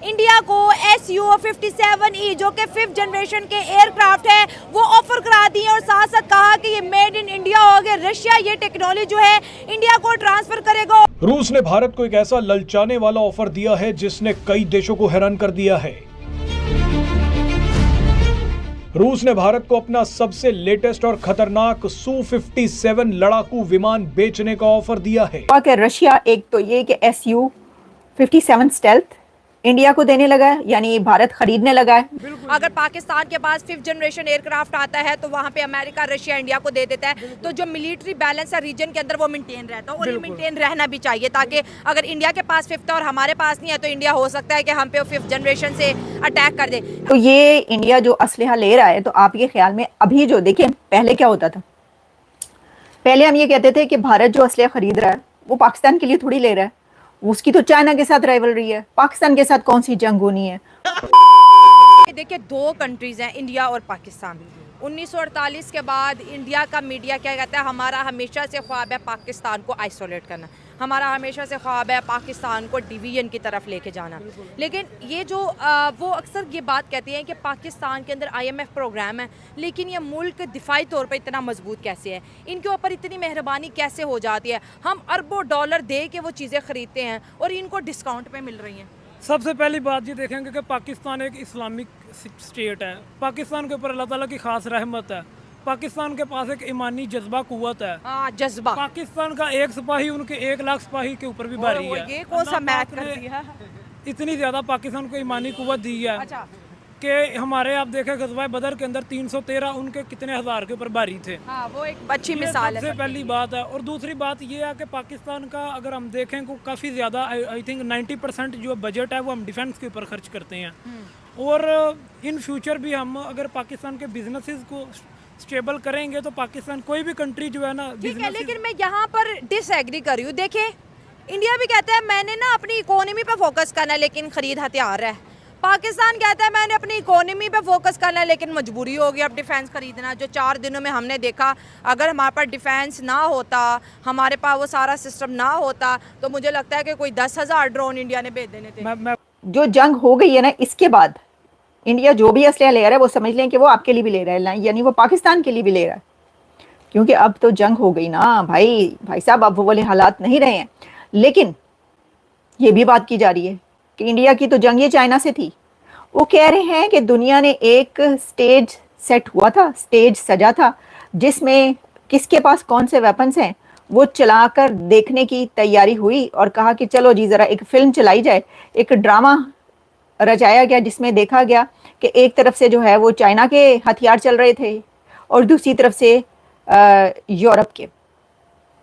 India को Su-57E जो कि 5th जनरेशन के एयरक्राफ्ट है वो ऑफर करा दी और साथ साथ कहा कि ये मेड इन इंडिया हो गया। रशिया ये टेक्नोलॉजी जो है इंडिया को ट्रांसफर करेगा। रूस ने भारत को एक ऐसा ललचाने वाला ऑफर दिया है जिसने कई देशों को हैरान कर दिया है। रूस ने भारत को अपना सबसे लेटेस्ट और खतरनाक Su-57 लड़ाकू विमान बेचने का ऑफर दिया है। रशिया एक तो ये कि Su-57 स्टेल्थ इंडिया को देने लगा है, यानी भारत खरीदने लगा है। अगर पाकिस्तान के पास 5th जनरेशन एयरक्राफ्ट आता है तो वहां पे अमेरिका रशिया इंडिया को दे देता है, तो जो मिलिट्री बैलेंस है रीजन के अंदर वो मेंटेन रहता है और ये मेंटेन रहना भी चाहिए, ताकि अगर इंडिया के पास 5th और हमारे पास नहीं है तो इंडिया हो सकता है कि हम पे 5th जनरेशन से अटैक कर दे। तो ये इंडिया जो असलहा ले रहा है, तो आपके ख्याल में अभी जो देखिए पहले क्या होता था, पहले हम ये कहते थे कि भारत जो असलहा खरीद रहा है वो पाकिस्तान के लिए थोड़ी ले रहा है, उसकी तो चाइना के साथ राइवलरी है, पाकिस्तान के साथ कौन सी जंग होनी है। देखिए दो कंट्रीज हैं इंडिया और पाकिस्तान। 1948 के बाद इंडिया का मीडिया क्या कहता है, हमारा हमेशा से ख्वाब है पाकिस्तान को आइसोलेट करना, हमारा हमेशा से ख्वाब है पाकिस्तान को डिवीजन की तरफ लेके जाना। लेकिन ये जो वो अक्सर ये बात कहते हैं कि पाकिस्तान के अंदर IMF प्रोग्राम है, लेकिन ये मुल्क दिफाई तौर पर इतना मजबूत कैसे है, इनके ऊपर इतनी मेहरबानी कैसे हो जाती है, हम अरबों डॉलर दे के वो चीज़ें खरीदते हैं और इनको डिस्काउंट पे मिल रही हैं। सबसे पहली बात ये देखेंगे कि पाकिस्तान एक इस्लामिक स्टेट है, पाकिस्तान के ऊपर अल्लाह ताला की खास रहमत है, पाकिस्तान के पास एक ईमानी जज्बा कुव्वत है। जज्बा पाकिस्तान का एक सिपाही उनके 1 लाख सिपाही के ऊपर भी भारी है। ये कौन सा मैथ कर दिया? इतनी ज्यादा पाकिस्तान को ईमानी कुव्वत दी है। अच्छा। कि हमारे आप देखें गज़वा बदर के अंदर 313 उनके कितने हजार के ऊपर भारी थे। वो एक अच्छी मिसाल है। सबसे पहली बात है। और दूसरी बात ये है कि पाकिस्तान का अगर हम देखें को काफ़ी ज़्यादा आई थिंक 90% जो बजट है वो हम डिफेंस के ऊपर खर्च करते हैं। और इन फ्यूचर भी हम अगर पाकिस्तान के बिजनेसेस को स्टेबल करेंगे तो पाकिस्तान कोई भी कंट्री जो है ना, ठीक है, लेकिन मैं यहाँ पर डिसएग्री कर रही हूँ। देखें इंडिया भी कहता है मैंने ना अपनी इकोनॉमी पे फोकस करना है लेकिन खरीद हथियार है। पाकिस्तान कहता है मैंने अपनी इकोनॉमी पे फोकस करना है लेकिन मजबूरी होगी अब डिफेंस खरीदना। जो 4 दिनों में हमने देखा, अगर हमारे पास डिफेंस ना होता, हमारे पास वो सारा सिस्टम ना होता, तो मुझे लगता है कि कोई 10,000 ड्रोन इंडिया ने भेज देने थे। जो जंग हो गई है ना, इसके बाद इंडिया जो भी असलहा ले रहा है वो समझ लें कि वो आपके लिए भी ले रहा है, यानी वो पाकिस्तान के लिए भी ले रहा है, क्योंकि अब तो जंग हो गई ना भाई साहब, अब वो वाले हालात नहीं रहे हैं। लेकिन ये भी बात की जा रही है कि इंडिया की तो जंग ये चाइना से थी। वो कह रहे हैं कि दुनिया ने एक स्टेज सेट हुआ था, स्टेज सजा था, जिसमें किसके पास कौन से वेपन्स हैं वो चलाकर देखने की तैयारी हुई और कहा कि चलो जी ज़रा एक फिल्म चलाई जाए, एक ड्रामा रचाया गया जिसमें देखा गया कि एक तरफ से जो है वो चाइना के हथियार चल रहे थे और दूसरी तरफ से यूरोप के।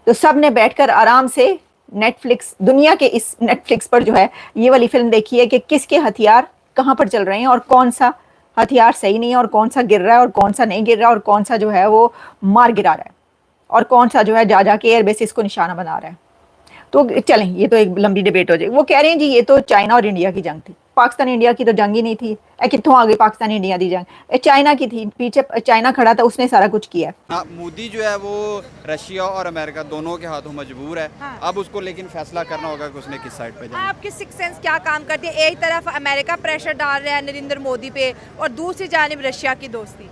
तो सब ने बैठकर आराम से नेटफ्लिक्स, दुनिया के इस नेटफ्लिक्स पर जो है ये वाली फिल्म देखी है कि किसके हथियार कहाँ पर चल रहे हैं और कौन सा हथियार सही नहीं है और कौन सा गिर रहा है और कौन सा नहीं गिर रहा है और कौन सा जो है वो मार गिरा रहा है और कौन सा जो है जा जा के एयरबेसिस को निशाना बना रहा है। तो चलें, ये तो एक लंबी डिबेट हो जाएगी। वो कह रहे हैं जी ये तो चाइना और इंडिया की जंग थी, पाकिस्तान इंडिया की तो जंग ही नहीं थी। कित्थों आ गई पाकिस्तान इंडिया की जंग? चाइना की थी, पीछे चाइना खड़ा था, उसने सारा कुछ किया। मोदी जो है वो रशिया और अमेरिका दोनों के हाथों मजबूर है। अब उसको लेकिन फैसला करना होगा कि उसने किस साइड पे जाना है। आपकी सिक्स सेंस क्या काम करती है? एक तरफ अमेरिका प्रेशर डाल रहा है नरेंद्र मोदी पे और दूसरी जानिब रशिया की दोस्ती।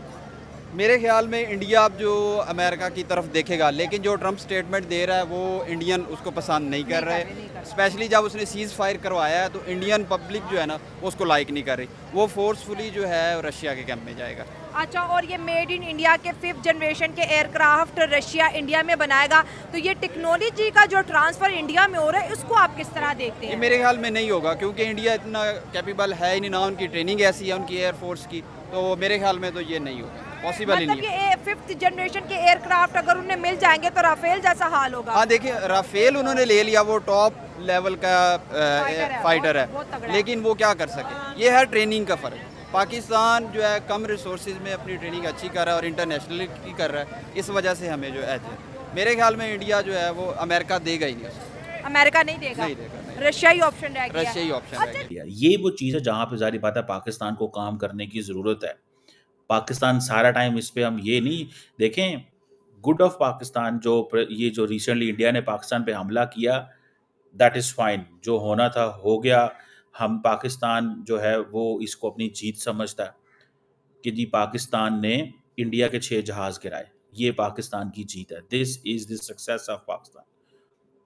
मेरे ख्याल में इंडिया अब जो अमेरिका की तरफ देखेगा, लेकिन जो ट्रम्प स्टेटमेंट दे रहा है वो इंडियन उसको पसंद नहीं कर रहे। स्पेशली जब उसने सीज़ फायर करवाया है तो इंडियन पब्लिक जो है ना उसको लाइक नहीं कर रही, वो फोर्सफुली जो है रशिया के कैंप में जाएगा। अच्छा, और ये मेड इन इंडिया के 5th जनरेशन के एयरक्राफ्ट रशिया इंडिया में बनाएगा, तो ये टेक्नोलॉजी का जो ट्रांसफ़र इंडिया में हो रहा है उसको आप किस तरह देखते हैं? ये मेरे ख्याल में नहीं होगा, क्योंकि इंडिया इतना कैपेबल है ही नहीं, ना उनकी ट्रेनिंग ऐसी है उनकी एयरफोर्स की, तो मेरे ख्याल में तो ये नहीं होगा, पॉसिबल ही नहीं है। ये 5th जनरेशन के एयरक्राफ्ट अगर उन्हें मिल जाएंगे तो राफेल जैसा हाल होगा। हाँ देखिए, राफेल उन्होंने ले लिया, वो टॉप लेवल का फाइटर है, लेकिन वो क्या कर सके, ये है ट्रेनिंग का फ़र्क। पाकिस्तान जो है कम रिसोर्सेज में अपनी ट्रेनिंग अच्छी कर रहा है और इंटरनेशनली की कर रहा है, इस वजह से हमें जो एज है। मेरे ख्याल में इंडिया जो है वो अमेरिका देगा ही नहीं उसको। अमेरिका नहीं देगा, नहीं देगा, नहीं। रशिया ही ऑप्शन रह गया। रशिया ही ऑप्शन रह गया। ये वो चीज़ है जहाँ पे जारी बात है पाकिस्तान को काम करने की ज़रूरत है। पाकिस्तान सारा टाइम इस पे हम ये नहीं देखें, गुड ऑफ पाकिस्तान ये जो रिसेंटली इंडिया ने पाकिस्तान पे हमला किया, दैट इज़ फाइन, जो होना था हो गया। हम पाकिस्तान जो है वो इसको अपनी जीत समझता है कि जी पाकिस्तान ने इंडिया के 6 जहाज गिराए, ये पाकिस्तान की जीत है, this is the success of Pakistan.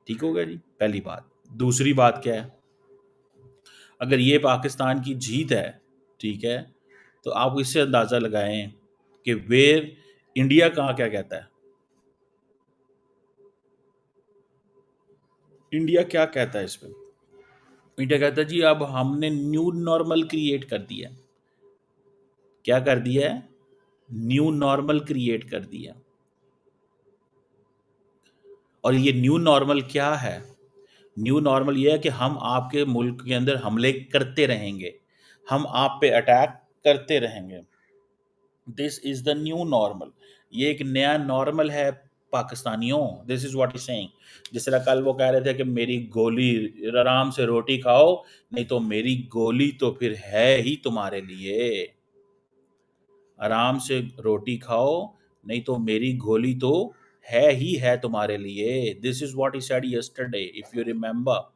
ठीक हो गया जी, पहली बात। दूसरी बात क्या है, अगर ये पाकिस्तान की जीत है, ठीक है, तो आप इससे अंदाजा लगाएं कि वेयर इंडिया कहाँ क्या कहता है, इंडिया क्या कहता है इस पे? इंडिया कहता है जी अब हमने न्यू नॉर्मल क्रिएट कर दिया। क्या कर दिया है? न्यू नॉर्मल क्रिएट कर दिया। और ये न्यू नॉर्मल क्या है? न्यू नॉर्मल ये है कि हम आपके मुल्क के अंदर हमले करते रहेंगे, हम आप पे अटैक करते रहेंगे। This is the new normal. ये एक नया नॉर्मल है पाकिस्तानियों। This is what is saying. जिस तरह कल वो कह रहे थे कि मेरी गोली, आराम से रोटी खाओ, नहीं तो मेरी गोली तो फिर है ही तुम्हारे लिए। आराम से रोटी खाओ, नहीं तो मेरी गोली तो है तुम्हारे लिए। This is what he said yesterday, if you remember.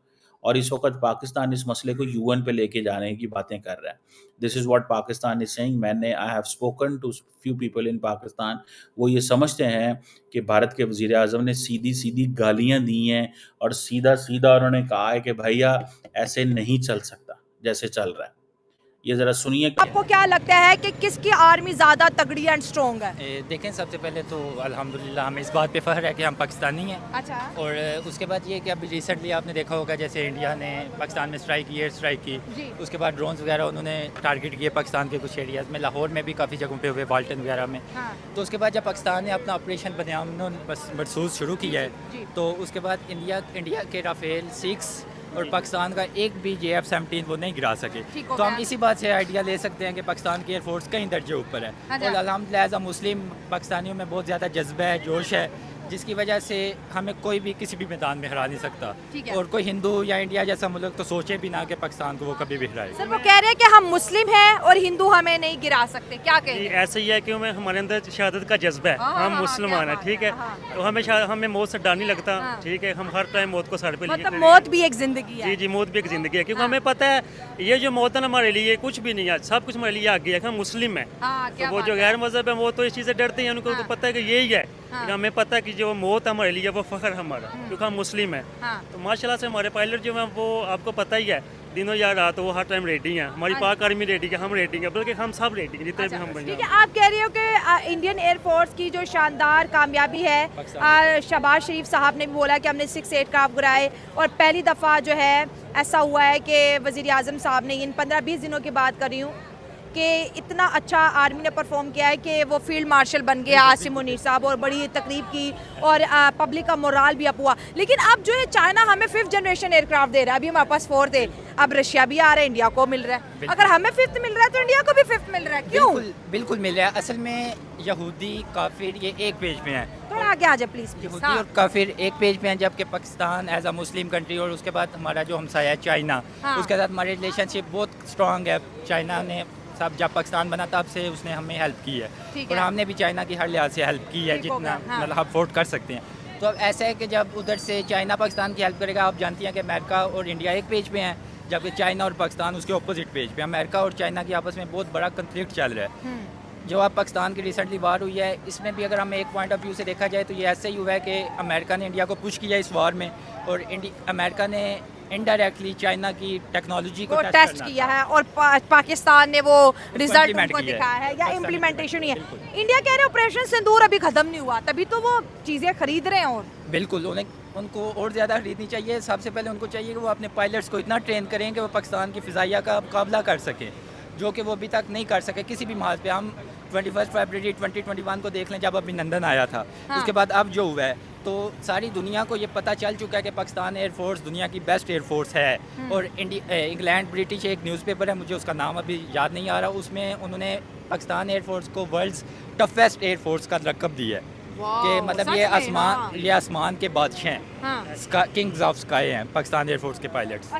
और इस वक्त पाकिस्तान इस मसले को यूएन पे लेके जाने की बातें कर रहा है। This is what Pakistan is saying. I have spoken to few people in Pakistan. वो ये समझते हैं कि भारत के वजीर आज़म ने सीधी सीधी गालियां दी हैं और सीधा सीधा उन्होंने कहा है कि भैया ऐसे नहीं चल सकता जैसे चल रहा है। ये ज़रा सुनिए। आपको क्या लगता है कि किसकी आर्मी ज़्यादा तगड़ी एंड स्ट्रॉन्ग है? देखें, सबसे पहले तो अल्हम्दुलिल्लाह हमें इस बात पे फ़ख्र है कि हम पाकिस्तानी हैं। अच्छा। और उसके बाद ये कि अभी रिसेंटली आपने देखा होगा जैसे इंडिया ने पाकिस्तान में स्ट्राइक की, एयर स्ट्राइक की, उसके बाद ड्रोन्स वगैरह उन्होंने टारगेट किए पाकिस्तान के कुछ एरियाज़ में, लाहौर में भी काफ़ी जगहों पे हुए, वाल्टन वगैरह में। हाँ। तो उसके बाद जब पाकिस्तान ने अपना ऑपरेशन बनियामन मरसूस शुरू किया है, तो उसके बाद इंडिया के राफेल 6 और पाकिस्तान का एक भी JF-17 वो नहीं गिरा सके। तो हम इसी बात से आइडिया ले सकते हैं कि पाकिस्तान की एयरफोर्स कई दर्जे ऊपर है। और अल्हम्दुलिल्लाह एज़ अ मुस्लिम पाकिस्तानियों में बहुत ज़्यादा जज्बा है, जोश है, जिसकी वजह से हमें कोई भी किसी भी मैदान में हरा नहीं सकता। और कोई हिंदू या इंडिया जैसा मुल्क तो सोचे भी ना कि पाकिस्तान को वो कभी भी हराए। सर वो कह रहे हैं कि हम मुस्लिम हैं और हिंदू हमें नहीं गिरा सकते, क्या कहेंगे? ऐसा ही है कि हमारे अंदर शहादत का जज्बा है, हम मुसलमान हैं, ठीक है, तो हमें मौत से डर नहीं लगता, ठीक है, हम हर टाइम मौत को सर पे लेके मतलब मौत भी एक जिंदगी है। जी, मौत भी एक जिंदगी है, क्योंकि हमें पता है ये जो मौत है ना हमारे लिए कुछ भी नहीं है, सब कुछ हमारे लिए आगे है। हम मुस्लिम है, तो वो जो गैर मजहब है वो तो इस चीज़ से डरते हैं, उनको तो पता है कि यही है। हमें पता है कि जो मौत हमारे लिए वो फख्र हमारा, क्योंकि हम मुस्लिम है। तो माशाल्लाह से हमारे पायलट जो है वो आपको पता ही है, दिनों या रात तो वो हर टाइम रेडी है। हमारी पाक आर्मी रेडी है, हम रेडी है, बल्कि हम सब रेडी हैं जितने भी हम बने। ठीक है, आप कह रहे हो कि इंडियन एयरफोर्स की जो शानदार कामयाबी है, शहबाज शरीफ साहब ने भी बोला कि हमने 6 एयरक्राफ्ट गिराए, और पहली दफ़ा जो है ऐसा हुआ है कि वज़ीर आज़म साहब ने, इन 15-20 दिनों की बात कर रही हूँ, कि इतना अच्छा आर्मी ने परफॉर्म किया है कि वो फील्ड मार्शल बन गया आसिम मुनीर साहब, और बड़ी तकरीब की और पब्लिक का मोराल भी अप हुआ। लेकिन अब जो है चाइना हमें 5th जनरेशन एयरक्राफ्ट दे रहा है, अभी हमारे पास 4 थे, अब रशिया भी आ रहा है, इंडिया को मिल रहा है। अगर हमें 5th मिल रहा है तो इंडिया को भी 5th मिल रहा है, क्यों? बिल्कुल मिल रहा है। असल में यहूदी काफिर ये एक पेज पे हैं, थोड़ा आगे आ जाए प्लीज। यहूदी और काफिर एक पेज पे हैं, जबकि Pakistan as a Muslim country, और उसके बाद हमारा जो हमसाया है चाइना, उसके साथ हमारी रिलेशनशिप बहुत स्ट्रॉन्ग है। चाइना ने सब जब पाकिस्तान बना तब से उसने हमें हेल्प की है, और हमने भी चाइना की हर लिहाज से हेल्प की है जितना मतलब अफोर्ड कर सकते हैं। तो अब ऐसा है कि जब उधर से चाइना पाकिस्तान की हेल्प करेगा, आप जानती हैं कि अमेरिका और इंडिया एक पेज पे हैं, जबकि चाइना और पाकिस्तान उसके अपोजिट पेज पे। अमेरिका और चाइना की आपस में बहुत बड़ा कन्फ्लिक्ट चल रहा है। जो अब पाकिस्तान की रिसेंटली वार हुई है, इसमें भी अगर हमें एक पॉइंट ऑफ व्यू से देखा जाए तो ये ऐसे ही हुआ है कि अमेरिका ने इंडिया को पुश किया इस वार में, और अमेरिका ने इनडायरेक्टली चाइना की टेक्नोलॉजी को टेस्ट किया है, और पाकिस्तान ने वो रिजल्ट उनको दिखाया है या इम्प्लीमेंटेशन ही है। इंडिया कह रहे ऑपरेशन सिंदूर अभी खत्म नहीं हुआ, तभी तो वो चीज़ें खरीद रहे हैं। और बिल्कुल उनको और ज़्यादा खरीदनी चाहिए। सबसे पहले उनको चाहिए कि वो अपने पायलट्स को इतना ट्रेन करें कि वो पाकिस्तान की फ़िज़ाइया का मुकाबला कर सकें, जो कि वो अभी तक नहीं कर सके किसी भी महाज पे। हम 21 फरवरी 2021 को देख लें, जब अभिनंदन आया था, उसके बाद अब जो हुआ है, तो सारी दुनिया को ये पता चल चुका है कि पाकिस्तान एयरफोर्स दुनिया की बेस्ट एयरफोर्स है। और इंग्लैंड ब्रिटिश एक न्यूज़पेपर है, मुझे उसका नाम अभी याद नहीं आ रहा, उसमें उन्होंने पाकिस्तान एयरफोर्स को वर्ल्ड्स टफेस्ट एयरफोर्स का लक़ब दिया है कि मतलब ये आसमान के बादशाह हैं, किंग्स ऑफ स्काई हैं पाकिस्तान एयरफोर्स के पायलट्स।